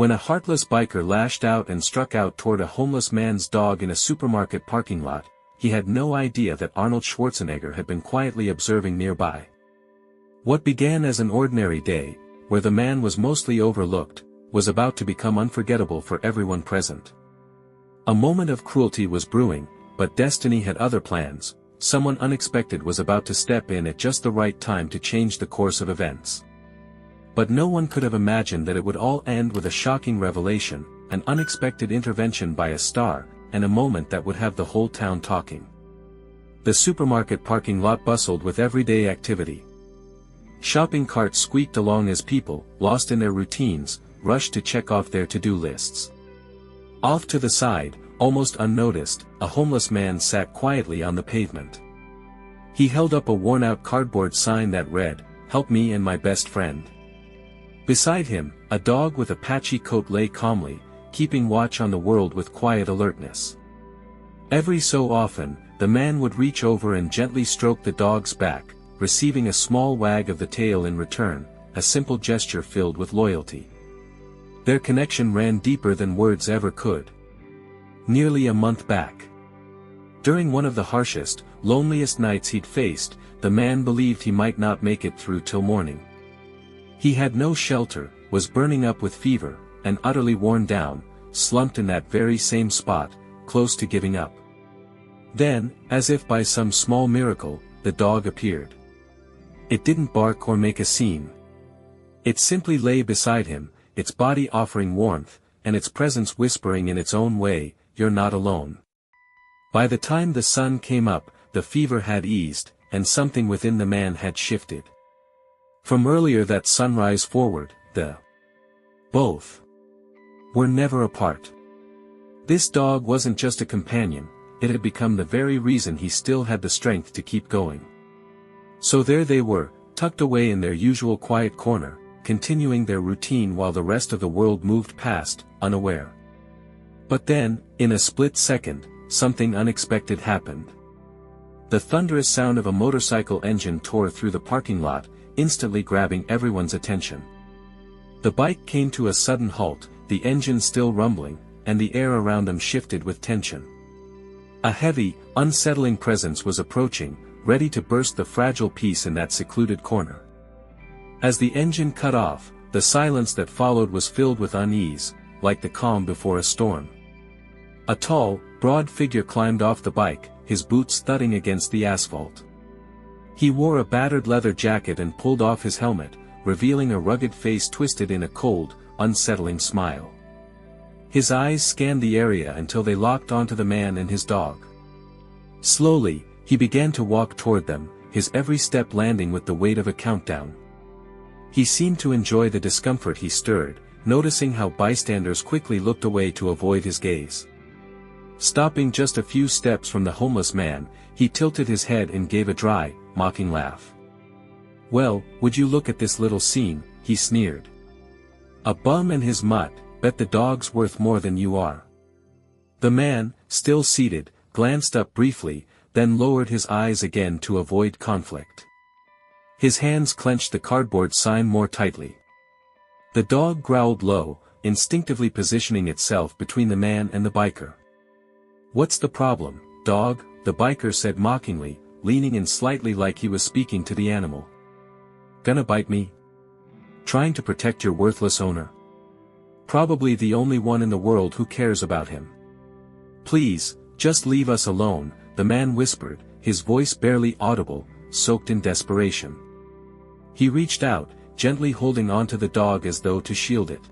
When a heartless biker lashed out and struck out toward a homeless man's dog in a supermarket parking lot, he had no idea that Arnold Schwarzenegger had been quietly observing nearby. What began as an ordinary day, where the man was mostly overlooked, was about to become unforgettable for everyone present. A moment of cruelty was brewing, but destiny had other plans. Someone unexpected was about to step in at just the right time to change the course of events. But no one could have imagined that it would all end with a shocking revelation, an unexpected intervention by a star, and a moment that would have the whole town talking. The supermarket parking lot bustled with everyday activity. Shopping carts squeaked along as people, lost in their routines, rushed to check off their to-do lists. Off to the side, almost unnoticed, a homeless man sat quietly on the pavement. He held up a worn-out cardboard sign that read, "Help me and my best friend." Beside him, a dog with a patchy coat lay calmly, keeping watch on the world with quiet alertness. Every so often, the man would reach over and gently stroke the dog's back, receiving a small wag of the tail in return, a simple gesture filled with loyalty. Their connection ran deeper than words ever could. Nearly a month back, during one of the harshest, loneliest nights he'd faced, the man believed he might not make it through till morning. He had no shelter, was burning up with fever, and utterly worn down, slumped in that very same spot, close to giving up. Then, as if by some small miracle, the dog appeared. It didn't bark or make a scene. It simply lay beside him, its body offering warmth, and its presence whispering in its own way, "You're not alone." By the time the sun came up, the fever had eased, and something within the man had shifted. From earlier that sunrise forward, both were never apart. This dog wasn't just a companion, it had become the very reason he still had the strength to keep going. So there they were, tucked away in their usual quiet corner, continuing their routine while the rest of the world moved past, unaware. But then, in a split second, something unexpected happened. The thunderous sound of a motorcycle engine tore through the parking lot, instantly grabbing everyone's attention. The bike came to a sudden halt, the engine still rumbling, and the air around them shifted with tension. A heavy, unsettling presence was approaching, ready to burst the fragile peace in that secluded corner. As the engine cut off, the silence that followed was filled with unease, like the calm before a storm. A tall, broad figure climbed off the bike, his boots thudding against the asphalt. He wore a battered leather jacket and pulled off his helmet, revealing a rugged face twisted in a cold, unsettling smile. His eyes scanned the area until they locked onto the man and his dog. Slowly, he began to walk toward them, his every step landing with the weight of a countdown. He seemed to enjoy the discomfort he stirred, noticing how bystanders quickly looked away to avoid his gaze. Stopping just a few steps from the homeless man, he tilted his head and gave a dry, mocking laugh. "Well, would you look at this little scene," he sneered. "A bum and his mutt, bet the dog's worth more than you are." The man, still seated, glanced up briefly, then lowered his eyes again to avoid conflict. His hands clenched the cardboard sign more tightly. The dog growled low, instinctively positioning itself between the man and the biker. "What's the problem, dog?" the biker said mockingly, leaning in slightly like he was speaking to the animal. "Gonna bite me? Trying to protect your worthless owner? Probably the only one in the world who cares about him. Please, just leave us alone," the man whispered, his voice barely audible, soaked in desperation. He reached out, gently holding onto the dog as though to shield it.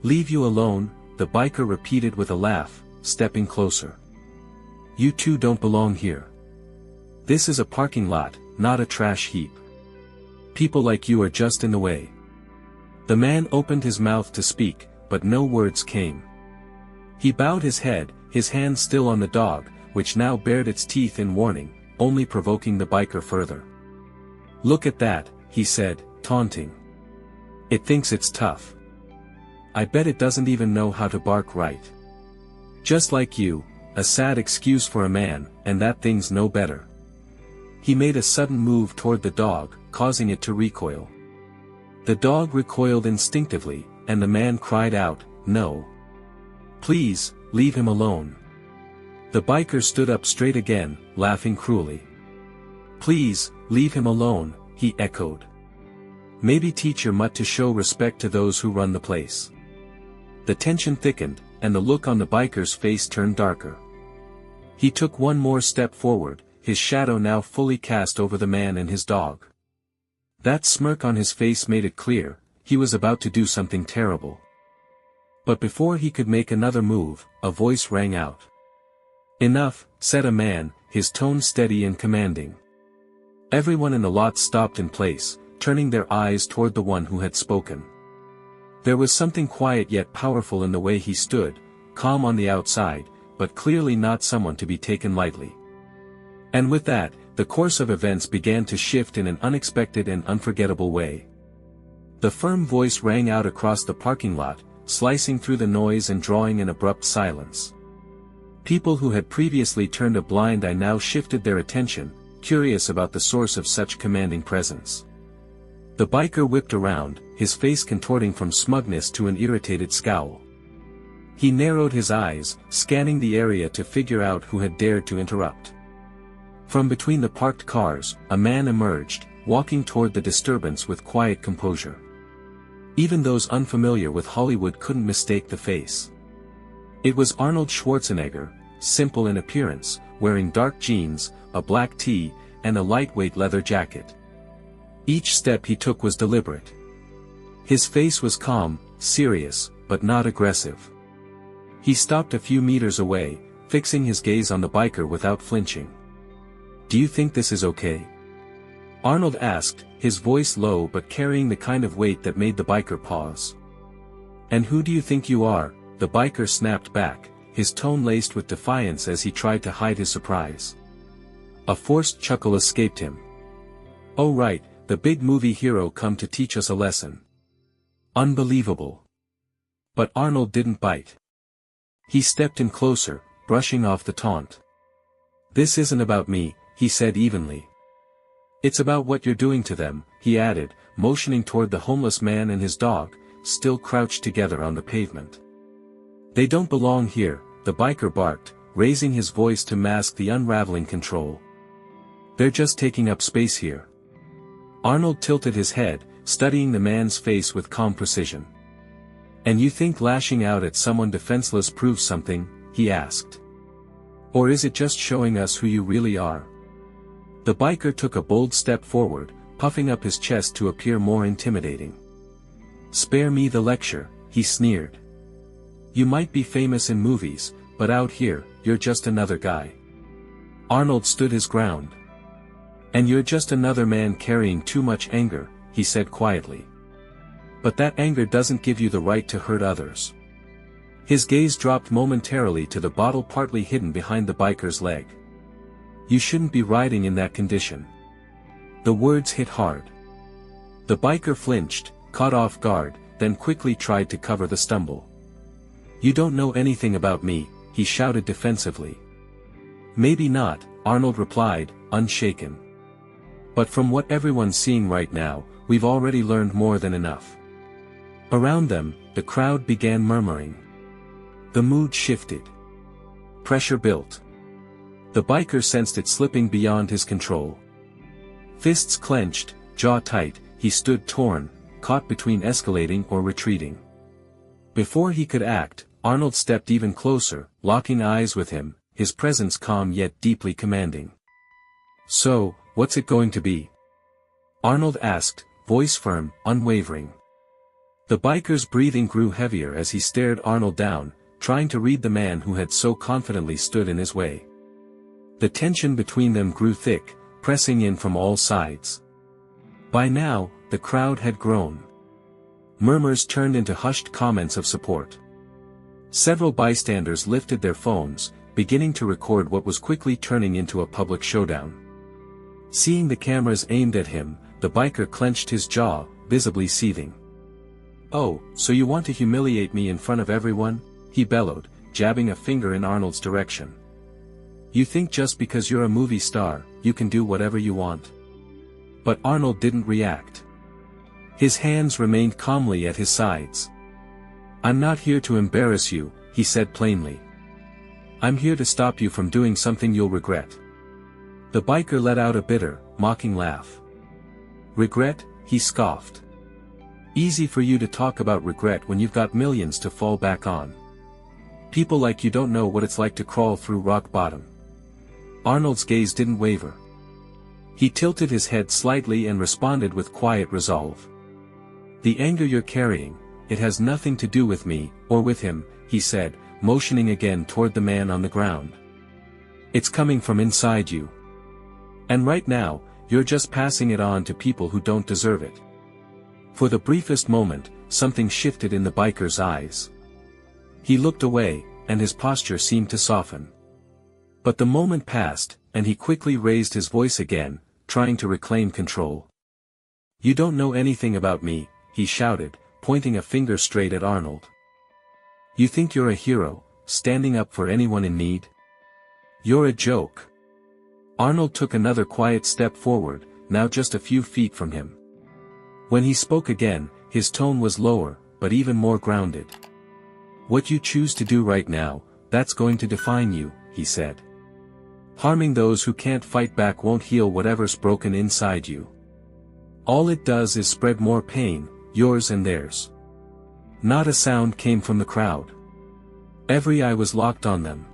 "Leave you alone," the biker repeated with a laugh, stepping closer. "You two don't belong here. This is a parking lot, not a trash heap. People like you are just in the way." The man opened his mouth to speak, but no words came. He bowed his head, his hand still on the dog, which now bared its teeth in warning, only provoking the biker further. "Look at that," he said, taunting. "It thinks it's tough. I bet it doesn't even know how to bark right. Just like you, a sad excuse for a man, and that thing's no better." He made a sudden move toward the dog, causing it to recoil. The dog recoiled instinctively, and the man cried out, "No. Please, leave him alone." The biker stood up straight again, laughing cruelly. "Please, leave him alone," he echoed. "Maybe teach your mutt to show respect to those who run the place." The tension thickened, and the look on the biker's face turned darker. He took one more step forward, his shadow now fully cast over the man and his dog. That smirk on his face made it clear, he was about to do something terrible. But before he could make another move, a voice rang out. "Enough," said a man, his tone steady and commanding. Everyone in the lot stopped in place, turning their eyes toward the one who had spoken. There was something quiet yet powerful in the way he stood, calm on the outside, but clearly not someone to be taken lightly. And with that, the course of events began to shift in an unexpected and unforgettable way. The firm voice rang out across the parking lot, slicing through the noise and drawing an abrupt silence. People who had previously turned a blind eye now shifted their attention, curious about the source of such commanding presence. The biker whipped around, his face contorting from smugness to an irritated scowl. He narrowed his eyes, scanning the area to figure out who had dared to interrupt. From between the parked cars, a man emerged, walking toward the disturbance with quiet composure. Even those unfamiliar with Hollywood couldn't mistake the face. It was Arnold Schwarzenegger, simple in appearance, wearing dark jeans, a black tee, and a lightweight leather jacket. Each step he took was deliberate. His face was calm, serious, but not aggressive. He stopped a few meters away, fixing his gaze on the biker without flinching. "Do you think this is okay?" Arnold asked, his voice low but carrying the kind of weight that made the biker pause. "And who do you think you are?" the biker snapped back, his tone laced with defiance as he tried to hide his surprise. A forced chuckle escaped him. "Oh right, the big movie hero come to teach us a lesson. Unbelievable." But Arnold didn't bite. He stepped in closer, brushing off the taunt. "This isn't about me," he said evenly. "It's about what you're doing to them," he added, motioning toward the homeless man and his dog, still crouched together on the pavement. "They don't belong here," the biker barked, raising his voice to mask the unraveling control. "They're just taking up space here." Arnold tilted his head, studying the man's face with calm precision. "And you think lashing out at someone defenseless proves something?" he asked. "Or is it just showing us who you really are?" The biker took a bold step forward, puffing up his chest to appear more intimidating. "Spare me the lecture," he sneered. "You might be famous in movies, but out here, you're just another guy." Arnold stood his ground. "And you're just another man carrying too much anger," he said quietly. "But that anger doesn't give you the right to hurt others." His gaze dropped momentarily to the bottle partly hidden behind the biker's leg. "You shouldn't be riding in that condition." The words hit hard. The biker flinched, caught off guard, then quickly tried to cover the stumble. "You don't know anything about me," he shouted defensively. "Maybe not," Arnold replied, unshaken. "But from what everyone's seeing right now, we've already learned more than enough." Around them, the crowd began murmuring. The mood shifted. Pressure built. The biker sensed it slipping beyond his control. Fists clenched, jaw tight, he stood torn, caught between escalating or retreating. Before he could act, Arnold stepped even closer, locking eyes with him, his presence calm yet deeply commanding. "So, what's it going to be?" Arnold asked, voice firm, unwavering. The biker's breathing grew heavier as he stared Arnold down, trying to read the man who had so confidently stood in his way. The tension between them grew thick, pressing in from all sides. By now, the crowd had grown. Murmurs turned into hushed comments of support. Several bystanders lifted their phones, beginning to record what was quickly turning into a public showdown. Seeing the cameras aimed at him, the biker clenched his jaw, visibly seething. "Oh, so you want to humiliate me in front of everyone?" he bellowed, jabbing a finger in Arnold's direction. "You think just because you're a movie star, you can do whatever you want?" But Arnold didn't react. His hands remained calmly at his sides. "I'm not here to embarrass you," he said plainly. "I'm here to stop you from doing something you'll regret." The biker let out a bitter, mocking laugh. "Regret?" he scoffed. "Easy for you to talk about regret when you've got millions to fall back on. People like you don't know what it's like to crawl through rock bottom." Arnold's gaze didn't waver. He tilted his head slightly and responded with quiet resolve. "The anger you're carrying, it has nothing to do with me, or with him," he said, motioning again toward the man on the ground. "It's coming from inside you. And right now, you're just passing it on to people who don't deserve it." For the briefest moment, something shifted in the biker's eyes. He looked away, and his posture seemed to soften. But the moment passed, and he quickly raised his voice again, trying to reclaim control. "You don't know anything about me," he shouted, pointing a finger straight at Arnold. "You think you're a hero, standing up for anyone in need? You're a joke." Arnold took another quiet step forward, now just a few feet from him. When he spoke again, his tone was lower, but even more grounded. "What you choose to do right now, that's going to define you," he said. "Harming those who can't fight back won't heal whatever's broken inside you. All it does is spread more pain, yours and theirs." Not a sound came from the crowd. Every eye was locked on them.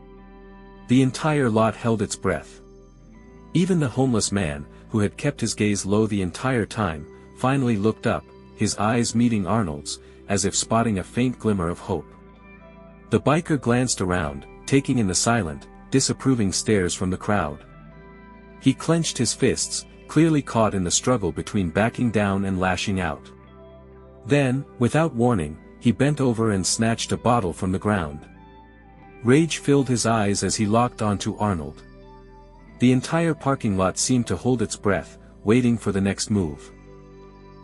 The entire lot held its breath. Even the homeless man, who had kept his gaze low the entire time, finally looked up, his eyes meeting Arnold's, as if spotting a faint glimmer of hope. The biker glanced around, taking in the silent, disapproving stares from the crowd. He clenched his fists, clearly caught in the struggle between backing down and lashing out. Then, without warning, he bent over and snatched a bottle from the ground. Rage filled his eyes as he locked onto Arnold. The entire parking lot seemed to hold its breath, waiting for the next move.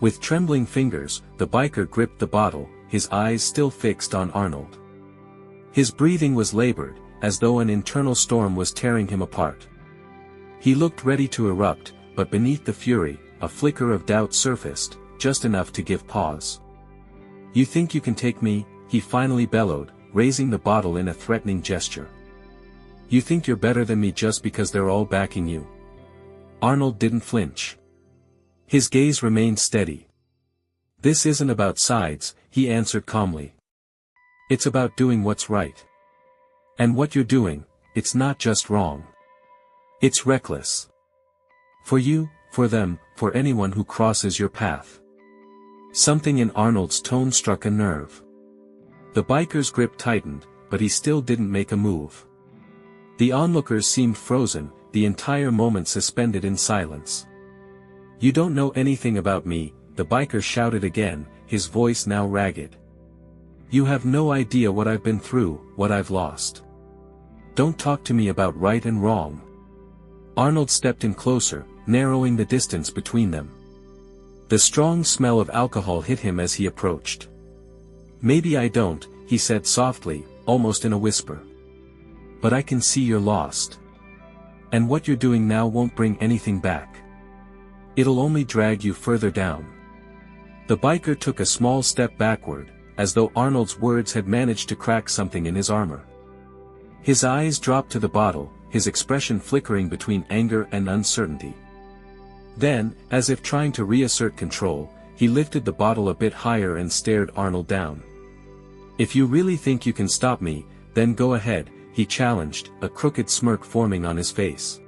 With trembling fingers, the biker gripped the bottle, his eyes still fixed on Arnold. His breathing was labored, as though an internal storm was tearing him apart. He looked ready to erupt, but beneath the fury, a flicker of doubt surfaced, just enough to give pause. "You think you can take me?" he finally bellowed, raising the bottle in a threatening gesture. "You think you're better than me just because they're all backing you?" Arnold didn't flinch. His gaze remained steady. "This isn't about sides," he answered calmly. "It's about doing what's right. And what you're doing, it's not just wrong. It's reckless. For you, for them, for anyone who crosses your path." Something in Arnold's tone struck a nerve. The biker's grip tightened, but he still didn't make a move. The onlookers seemed frozen, the entire moment suspended in silence. "You don't know anything about me," the biker shouted again, his voice now ragged. "You have no idea what I've been through, what I've lost. Don't talk to me about right and wrong." Arnold stepped in closer, narrowing the distance between them. The strong smell of alcohol hit him as he approached. "Maybe I don't," he said softly, almost in a whisper. "But I can see you're lost. And what you're doing now won't bring anything back. It'll only drag you further down." The biker took a small step backward, as though Arnold's words had managed to crack something in his armor. His eyes dropped to the bottle, his expression flickering between anger and uncertainty. Then, as if trying to reassert control, he lifted the bottle a bit higher and stared Arnold down. "If you really think you can stop me, then go ahead," he challenged, a crooked smirk forming on his face.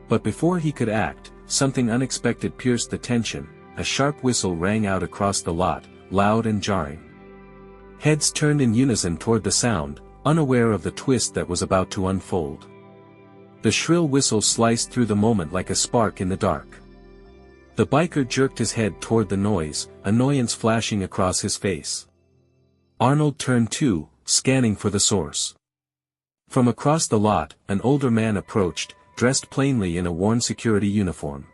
But before he could act, something unexpected pierced the tension. A sharp whistle rang out across the lot, loud and jarring. Heads turned in unison toward the sound, unaware of the twist that was about to unfold. The shrill whistle sliced through the moment like a spark in the dark. The biker jerked his head toward the noise, annoyance flashing across his face. Arnold turned too, scanning for the source. From across the lot, an older man approached, dressed plainly in a worn security uniform.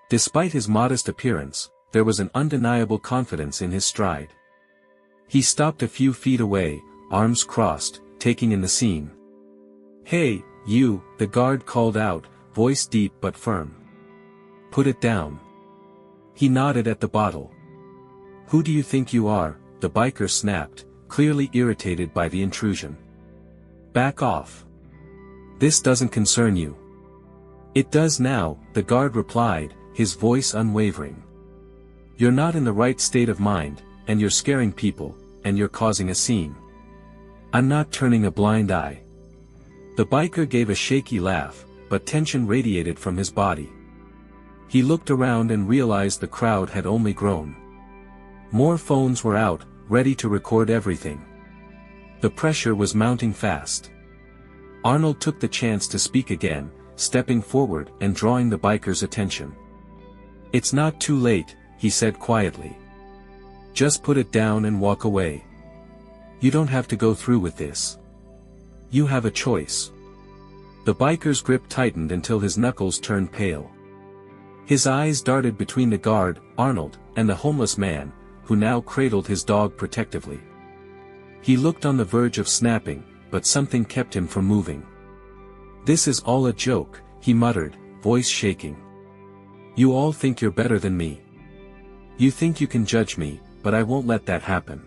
Despite his modest appearance, there was an undeniable confidence in his stride. He stopped a few feet away, arms crossed, taking in the scene. "Hey, you," the guard called out, voice deep but firm. "Put it down." He nodded at the bottle. "Who do you think you are?" the biker snapped, clearly irritated by the intrusion. "Back off. This doesn't concern you." "It does now," the guard replied, his voice unwavering. "You're not in the right state of mind, and you're scaring people, and you're causing a scene." "I'm not turning a blind eye." The biker gave a shaky laugh, but tension radiated from his body. He looked around and realized the crowd had only grown. More phones were out, ready to record everything. The pressure was mounting fast. Arnold took the chance to speak again, stepping forward and drawing the biker's attention. "It's not too late," he said quietly. "Just put it down and walk away. You don't have to go through with this. You have a choice." The biker's grip tightened until his knuckles turned pale. His eyes darted between the guard, Arnold, and the homeless man, who now cradled his dog protectively. He looked on the verge of snapping, but something kept him from moving. "This is all a joke," he muttered, voice shaking. "You all think you're better than me. You think you can judge me, but I won't let that happen."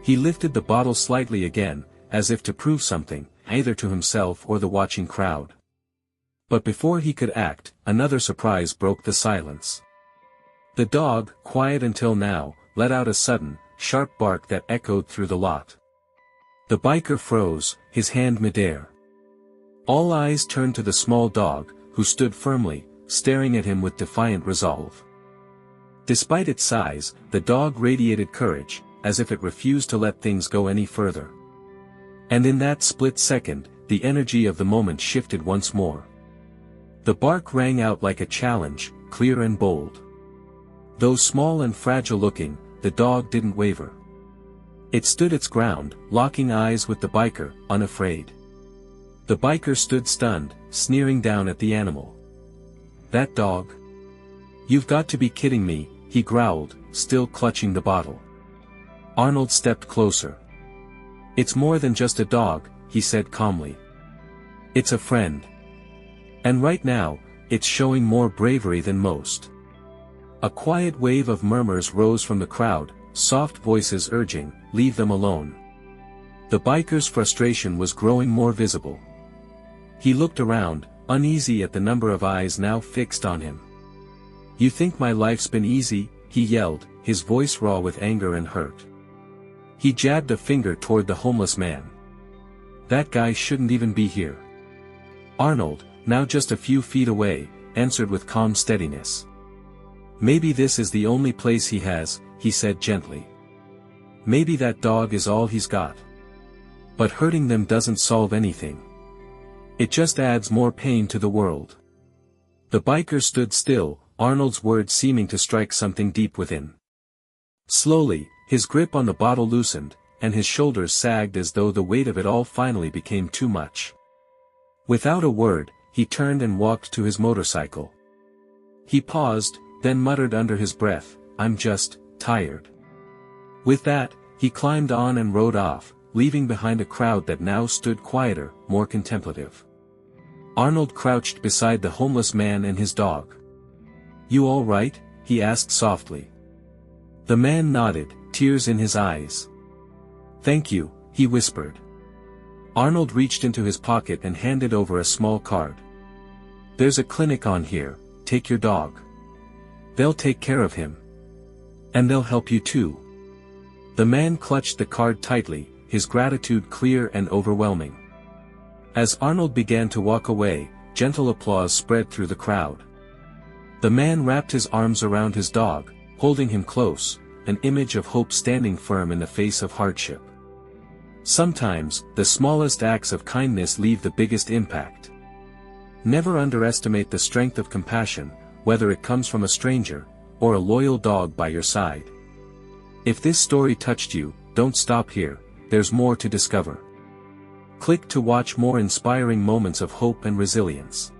He lifted the bottle slightly again, as if to prove something, either to himself or the watching crowd. But before he could act, another surprise broke the silence. The dog, quiet until now, let out a sudden, sharp bark that echoed through the lot. The biker froze, his hand midair. All eyes turned to the small dog, who stood firmly, staring at him with defiant resolve. Despite its size, the dog radiated courage, as if it refused to let things go any further. And in that split second, the energy of the moment shifted once more. The bark rang out like a challenge, clear and bold. Though small and fragile-looking, the dog didn't waver. It stood its ground, locking eyes with the biker, unafraid. The biker stood stunned, sneering down at the animal. "That dog? You've got to be kidding me," he growled, still clutching the bottle. Arnold stepped closer. "It's more than just a dog," he said calmly. "It's a friend. And right now, it's showing more bravery than most." A quiet wave of murmurs rose from the crowd, soft voices urging, "Leave them alone." The biker's frustration was growing more visible. He looked around, uneasy at the number of eyes now fixed on him. "You think my life's been easy?" he yelled, his voice raw with anger and hurt. He jabbed a finger toward the homeless man. "That guy shouldn't even be here." Arnold, now just a few feet away, answered with calm steadiness. "Maybe this is the only place he has," he said gently. "Maybe that dog is all he's got. But hurting them doesn't solve anything. It just adds more pain to the world." The biker stood still, Arnold's words seeming to strike something deep within. Slowly, his grip on the bottle loosened, and his shoulders sagged as though the weight of it all finally became too much. Without a word, he turned and walked to his motorcycle. He paused, then muttered under his breath, "I'm just tired." With that, he climbed on and rode off, leaving behind a crowd that now stood quieter, more contemplative. Arnold crouched beside the homeless man and his dog. "You all right?" he asked softly. The man nodded, tears in his eyes. "Thank you," he whispered. Arnold reached into his pocket and handed over a small card. "There's a clinic on here, take your dog. They'll take care of him. And they'll help you too." The man clutched the card tightly, his gratitude clear and overwhelming. As Arnold began to walk away, gentle applause spread through the crowd. The man wrapped his arms around his dog, holding him close, an image of hope standing firm in the face of hardship. Sometimes, the smallest acts of kindness leave the biggest impact. Never underestimate the strength of compassion, whether it comes from a stranger, or a loyal dog by your side. If this story touched you, don't stop here, there's more to discover. Click to watch more inspiring moments of hope and resilience.